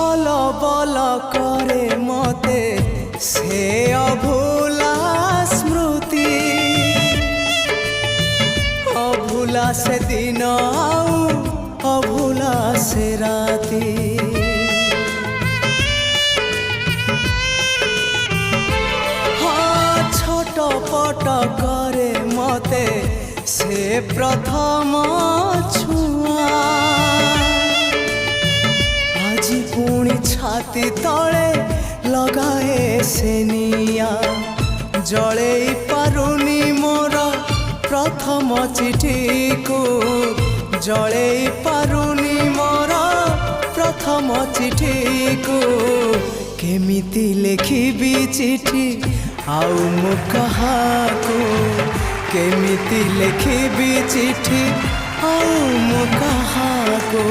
बल बल करे मते से अभूला स्मृति अभूला से दिन आऊ अभूला से राती हाँ छटपट करे मते से प्रथम छुआ आजी पुणी छाती तले लगाए से निया जले पारुनी मोर प्रथम चिठी को जले पारुनी मोर प्रथम चिठी को केमिति लिखिबी चिठी आउ मु कहाको केमिति लिखिबी चिठी आउ मु कहाको।